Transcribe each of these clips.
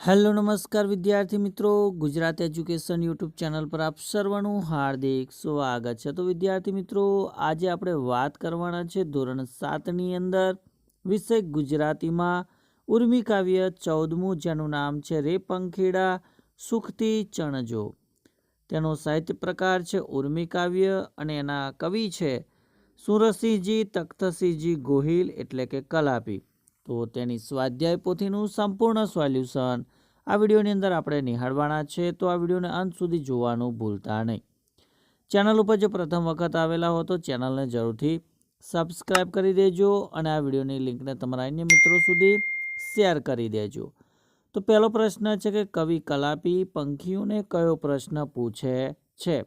Hello નમસ્કાર વિદ્યાર્થી મિત્રો, ગુજરાત એજ્યુકેશન યુટ્યુબ ચેનલ પર આપ સર્વનું હાર્દિક સ્વાગત છે। તો વિદ્યાર્થી મિત્રો, આજે આપણે વાત કરવાના છે ધોરણ 7ની અંદર વિષય ગુજરાતીમાં ઉર્મી કાવ્ય 14મું, જેનું નામ છે રે પંખીડા સુખથી ચણજો। તેનો સાહિત્ય પ્રકાર છે ઉર્મી કાવ્ય અને એના કવિ છે સુરસિંહજી તખ્તસિંહજી ગોહિલ એટલે કે કલાપી। તો તેની સ્વાધ્યાય પોથીનું સંપૂર્ણ સોલ્યુશન આ વિડીયોની અંદર આપણે નિહાળવાના છે, તો આ વિડીયોને અંત સુધી જોવાનું ભૂલતા નહીં। ચેનલ ઉપર જો પ્રથમ વખત આવેલા હો તો ચેનલને જરૂરથી સબસ્ક્રાઈબ કરી દેજો અને આ વિડીયોની લિંકને તમારા અન્ય મિત્રો સુધી શેર કરી દેજો। તો પહેલો પ્રશ્ન છે કે કવિ કલાપી પંખીઓને કયો પ્રશ્ન પૂછે છે?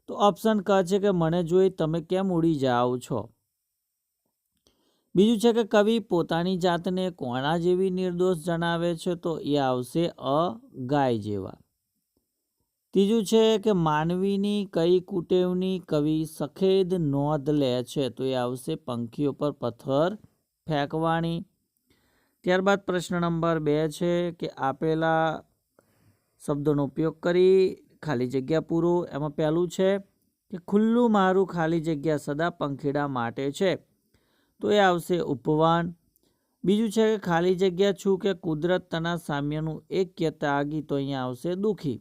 તો ઓપ્શન ક છે કે મને જોઈ તમે કેમ ઉડી જાઓ છો। બીજું છે કે કવિ પોતાની જાતને કોના જેવી નિર્દોષ જણાવે છે? તો એ આવશે અ ગાય જેવા। ત્રીજું છે કે માનવીની કઈ કુટેવની કવિ સખેદ નોંધ લે છે? તો એ આવશે પંખીઓ પર પથ્થર ફેંકવાની। ત્યારબાદ પ્રશ્ન નંબર 2 છે કે આપેલા શબ્દોનો ઉપયોગ કરી ખાલી જગ્યા પૂરો। એમાં પહેલું છે કે ખુલ્લું મારું ખાલી જગ્યા સદા પંખીડા માટે છે, તો એ આવશે ઉપવાન। બીજું છે કે ખાલી જગ્યા છું કે કુદરત તના સામ્યનું એક ત્યાગી, તો અહીંયા આવશે દુઃખી।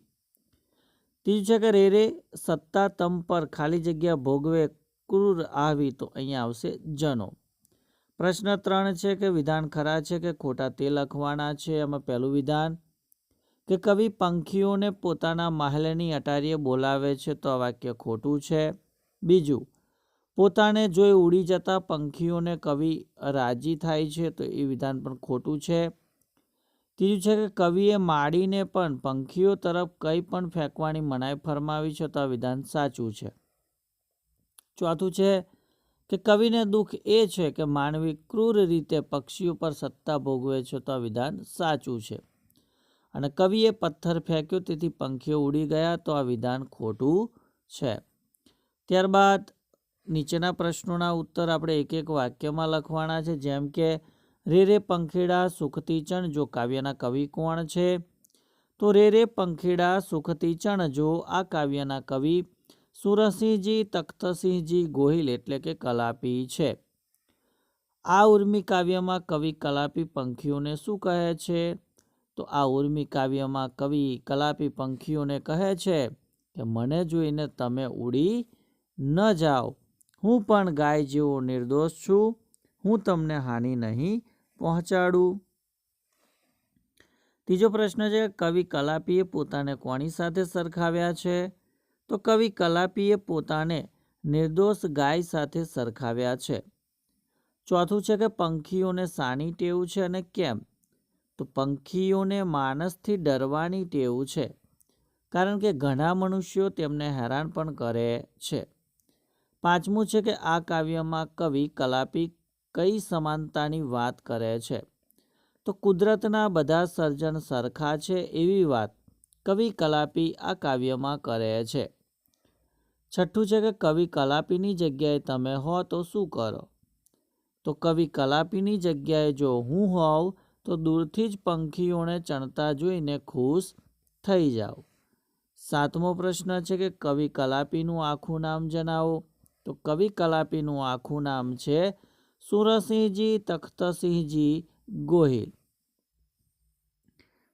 ત્રીજું છે કે રે રે સત્તા તમ પર ખાલી જગ્યા ભોગવે ક્રૂર આવી, તો અહીંયા આવશે જનો। પ્રશ્ન 3 છે કે વિધાન ખરા છે કે ખોટા તે લખવાના છે। એમાં પહેલું વિધાન કે કવિ પંખીઓને પોતાના મહેલની અટારીએ બોલાવે છે, તો આ વાક્ય ખોટું છે। બીજું, પોતાને જોઈ ઉડી જતા પંખીઓને કવિ રાજી થાય છે, તો એ વિધાન પણ ખોટું છે। ત્રીજું છે કે કવિએ માડીને પણ પંખીઓ તરફ કંઈ પણ ફેંકવાની મનાઈ ફરમાવી છે, તો આ વિધાન સાચું છે। ચોથું છે કે કવિને દુઃખ એ છે કે માનવી ક્રૂર રીતે પક્ષીઓ પર સત્તા ભોગવે છે, તો આ વિધાન સાચું છે। અને કવિએ પથ્થર ફેંક્યો તેથી પંખીઓ ઉડી ગયા, તો આ વિધાન ખોટું છે। ત્યારબાદ નીચેના પ્રશ્નોના ઉત્તર આપણે એક એક વાક્યમાં લખવાના છે, જેમ કે રે રે પંખીડા સુખથી ચણજો કાવ્યના કવિ કોણ છે? તો રે રે પંખીડા સુખથી ચણજો આ કાવ્યના કવિ સુરસિંહજી તખ્તસિંહજી ગોહિલ એટલે કે કલાપી છે। આ ઉર્મી કાવ્યમાં કવિ કલાપી પંખીઓને શું કહે છે? તો આ ઉર્મી કાવ્યમાં કવિ કલાપી પંખીઓને કહે છે કે મને જોઈને તમે ઉડી ન જાઓ, હું પણ ગાય જેવો નિર્દોષ છું, હું તમને હાનિ નહીં પહોંચાડું। ત્રીજો પ્રશ્ન છે કવિ કલાપીએ પોતાને કોની સાથે સરખાવ્યા છે? તો કવિ કલાપીએ પોતાને નિર્દોષ ગાય સાથે સરખાવ્યા છે। ચોથું છે કે પંખીઓને શાની ટેવ છે અને કેમ? તો પંખીઓને માણસથી ડરવાની ટેવ છે, કારણ કે ઘણા મનુષ્યો તેમને હેરાન પણ કરે છે। પાંચમું છે કે આ કાવ્યમાં કવિ કલાપી કઈ સમાનતાની વાત કરે છે? તો કુદરતના બધા સર્જન સરખા છે એવી વાત કવિ કલાપી આ કાવ્યમાં કરે છે। છઠ્ઠું છે કે કવિ કલાપીની જગ્યાએ તમે હો તો શું કરો? તો કવિ કલાપીની જગ્યાએ જો હું હોઉં તો દૂરથી જ પંખીઓને ચણતા જોઈને ખુશ થઈ જાઓ। સાતમો પ્રશ્ન છે કે કવિ કલાપીનું આખું નામ જણાવો। તો કવિ કલાપીનું આખું નામ છે સુરસિંહજી તખ્તસિંહજી ગોહિલ।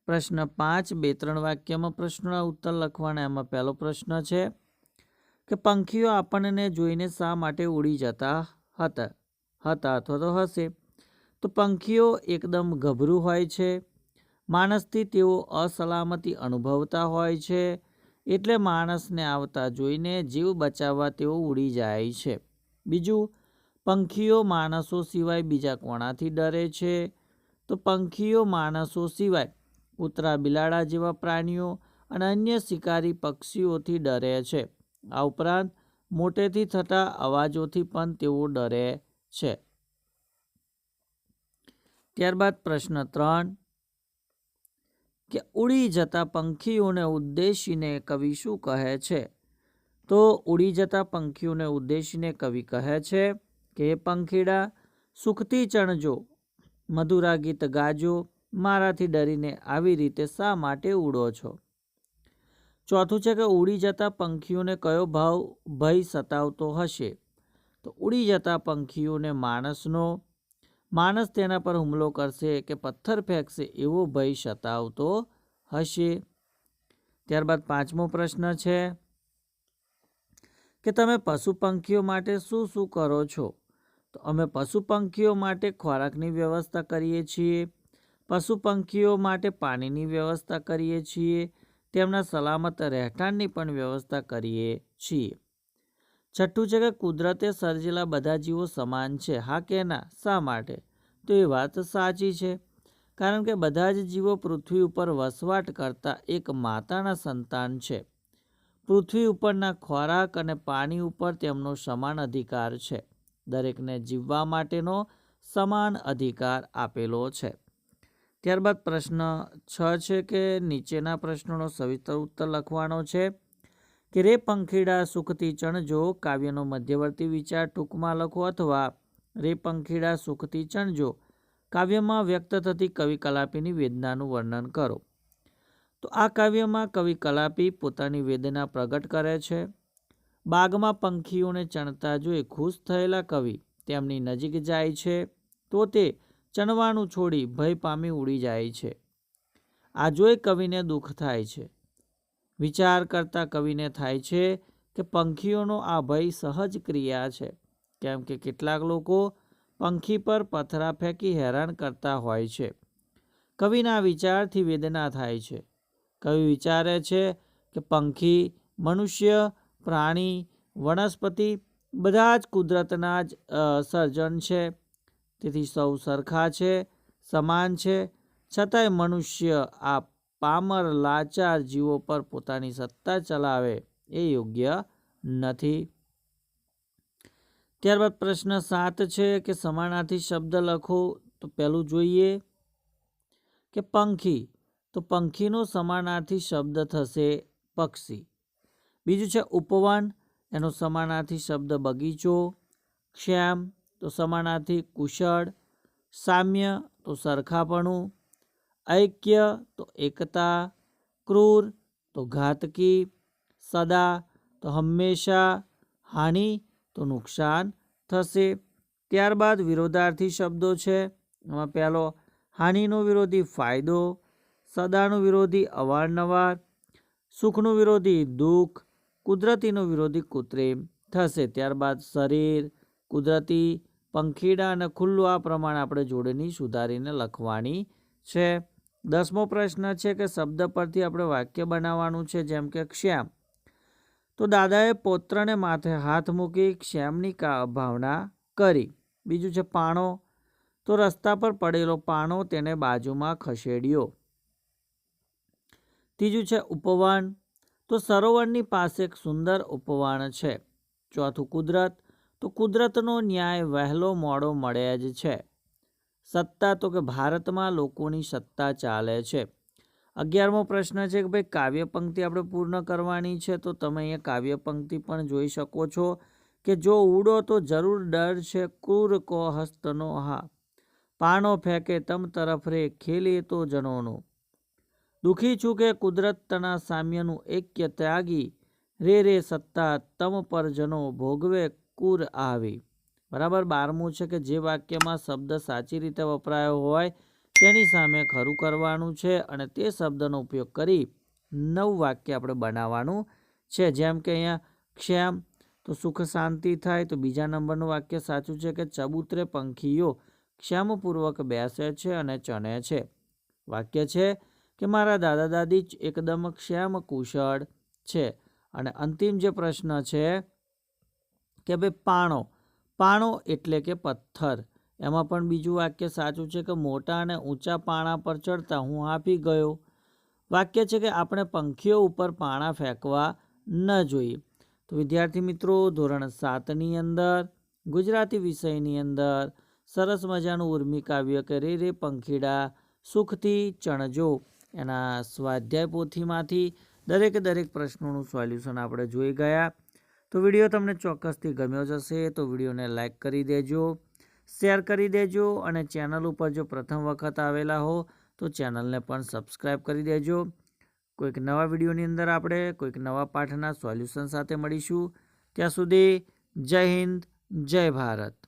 પ્રશ્ન 5 2-3 વાક્યમાં પ્રશ્નોના ઉત્તર લખવાના। એમાં પહેલો પ્રશ્ન છે કે પંખીઓ આપણને જોઈને શા માટે ઉડી જતા હતા અથવા તો હશે? તો પંખીઓ એકદમ ગભરું હોય છે, માણસથી તેઓ અસલામતી અનુભવતા હોય છે, એટલે માણસને આવતા જોઈને જીવ બચાવવા તેઓ ઉડી જાય છે। બીજું, પંખીઓ માણસો સિવાય બીજા કોણાથી ડરે છે? તો પંખીઓ માણસો સિવાય કૂતરા બિલાડા જેવા પ્રાણીઓ અને અન્ય શિકારી પક્ષીઓથી ડરે છે। આ ઉપરાંત મોટેથી થતા અવાજોથી પણ તેઓ ડરે છે। ત્યારબાદ પ્રશ્ન 3 કે ઉડી જતા પંખીઓને ઉદ્દેશીને કવિ શું કહે છે? તો ઉડી જતા પંખીઓને ઉદ્દેશીને કવિ કહે છે કે પંખીડા સુખથી ચણજો, મધુરા ગીત ગાજો, મારાથી ડરીને આવી રીતે શા માટે ઉડો છો? ચોથું છે કે ઉડી જતા પંખીઓને કયો ભય સતાવતો હશે? તો ઉડી જતા પંખીઓને માણસ તેના પર હુમલો કરશે કે પથ્થર ફેંકશે એવો ભય સતાવતો હશે. ત્યારબાદ 5મો પ્રશ્ન છે કે તમે પશુ પંખીઓ માટે શું શું કરો છો? તો અમે પશુ પંખીઓ માટે ખોરાકની વ્યવસ્થા કરીએ છીએ, પશુ પંખીઓ માટે પાણીની વ્યવસ્થા કરીએ છીએ, તેમના સલામત રહેઠાણની પણ વ્યવસ્થા કરીએ છીએ. છઠ્ઠું છે કે કુદરતે સર્જેલા બધા જીવો સમાન છે, હા કે ના? શા માટે? તો એ વાત સાચી છે, કારણ કે બધા જ જીવો પૃથ્વી ઉપર વસવાટ કરતા એક માતાના સંતાન છે. પૃથ્વી ઉપરના ખોરાક અને પાણી ઉપર તેમનો સમાન અધિકાર છે. દરેકને જીવવા માટેનો સમાન અધિકાર આપેલો છે. ત્યારબાદ પ્રશ્ન 6 છે કે નીચેના પ્રશ્નોનો સવિસ્તર ઉત્તર લખવાનો છે કે રે પંખીડા સુખથી ચણજો કાવ્યનો મધ્યવર્તી વિચાર ટૂંકમાં લખો, અથવા રે પંખીડા સુખથી ચણજો કાવ્યમાં વ્યક્ત થતી કવિ કલાપીની વેદનાનું વર્ણન કરો. તો આ કાવ્યમાં કવિ કલાપી પોતાની વેદના પ્રગટ કરે છે. બાગમાં પંખીઓને ચણતા જોઈ ખુશ થયેલા કવિ તેમની નજીક જાય છે તો તે ચણવાનું છોડી ભય પામી ઉડી જાય છે. આ જોઈ કવિને દુઃખ થાય છે. વિચાર કરતા કવિને થાય છે કે પંખીઓનો આ ભય સહજ ક્રિયા છે, કેમ કે કેટલાક લોકો પંખી પર પથરા ફેંકી હેરાન કરતા હોય છે. કવિના વિચારથી વેદના થાય છે. કવિ વિચારે છે કે પંખી, મનુષ્ય, પ્રાણી, વનસ્પતિ બધા જ કુદરતના જ સર્જન છે. તેથી સૌ સરખા છે, સમાન છે, છતાંય મનુષ્ય આ પામર લાચાર જીવો પર પોતાની સત્તા ચલાવે એ યોગ્ય નથી. ત્યારબાદ પ્રશ્ન 7 છે કે સમાનાર્થી શબ્દ લખો. તો પહેલું જોઈએ કે પંખી, તો પંખીનો સમાનાર્થી શબ્દ થશે પક્ષી. બીજું છે ઉપવન, એનો સમાનાર્થી શબ્દ બગીચો. ક્ષેમ, તો સમાનાર્થી કુશળ. સામ્ય, તો સરખાપણું. ઐક્ય, તો એકતા. ક્રૂર, તો ઘાતકી. સદા, તો હંમેશા. હાનિ, તો નુકસાન થશે. ત્યારબાદ વિરોધાર્થી શબ્દો છે. એમાં પહેલો હાનિનો વિરોધી ફાયદો, સદાનું વિરોધી અવારનવાર, સુખનું વિરોધી દુઃખ, કુદરતીનો વિરોધી કૃત્રિમ થશે. ત્યારબાદ શરીર, કુદરતી, પંખીડા અને ખુલ્લું આ પ્રમાણે આપણે જોડણી સુધારીને લખવાની છે. 10મો પ્રશ્ન છે કે શબ્દ પરથી આપણે વાક્ય બનાવવાનું છે, જેમ કે ક્ષેમ, તો દાદાએ પૌત્રને માથે હાથ મૂકી ક્ષેમની ભાવના કરી. બીજું છે પાણો, તો રસ્તા પર પડેલો પાણો તેને બાજુમાં ખસેડ્યો. ત્રીજું છે ઉપવન, તો સરોવરની પાસે એક સુંદર ઉપવન છે. ચોથું કુદરત, તો કુદરતનો ન્યાય વહેલો મોડો મળે જ છે. સત્તા, તો કે ભારતમાં લોકોની સત્તા ચાલે છે. 11મો પ્રશ્ન છે કે ભાઈ કાવ્ય પંક્તિ આપણે પૂર્ણ કરવાની છે. તો તમે અહીંયા કાવ્ય પંક્તિ પણ જોઈ શકો છો કે જો ઉડો તો જરૂર ડર છે, ક્રૂર કો હસ્તનો હા, પાનો ફેંકે તમ તરફ રે ખેલે તો જનોનો, દુઃખી છું કે કુદરતના સામ્યનું એક્ય ત્યાગી, રે સત્તા તમ પર જનો ભોગવે કુર આવી. બરાબર. 12મું છે કે જે વાક્યમાં શબ્દ સાચી રીતે વપરાયો હોય તેની સામે ખરું કરવાનું છે અને તે શબ્દનો ઉપયોગ કરી નવું વાક્ય આપણે બનાવવાનું છે. જેમ કે અહીંયા ક્ષેમ, તો સુખ શાંતિ થાય. તો બીજા નંબરનું વાક્ય સાચું છે કે ચબૂતરે પંખીઓ ક્ષેમપૂર્વક બેસે છે અને ચણે છે. વાક્ય છે કે મારા દાદા દાદી એકદમ ક્ષેમ કુશળ છે. અને અંતિમ જે પ્રશ્ન છે કે ભાઈ પાણો, પાણો એટલે કે પથ્થર. એમાં પણ બીજું વાક્ય સાચું છે કે મોટા અને ઊંચા પાણા પર ચડતા હું હાંફી ગયો. વાક્ય છે કે આપણે પંખીઓ ઉપર પાણા ફેંકવા ન જોઈએ. તો વિદ્યાર્થી મિત્રો, ધોરણ 7ની અંદર ગુજરાતી વિષયની અંદર સરસ મજાનું ઉર્મી કાવ્ય કે રે પંખીડા સુખથી ચણજો એના સ્વાધ્યાય પોથીમાંથી દરેક પ્રશ્નોનું સોલ્યુશન આપણે જોઈ ગયા. તો વિડીયો તમને ચોક્કસથી ગમ્યો જ હશે. તો વિડીયોને લાઈક કરી દેજો, શેર કરી દેજો અને ચેનલ ઉપર જો પ્રથમ વખત આવેલા હો તો ચેનલને પણ સબસ્ક્રાઈબ કરી દેજો. કોઈક નવા વિડીયોની અંદર આપણે કોઈક નવા પાઠના સોલ્યુશન સાથે મળીશું. ત્યાં સુધી જય હિન્દ, જય ભારત.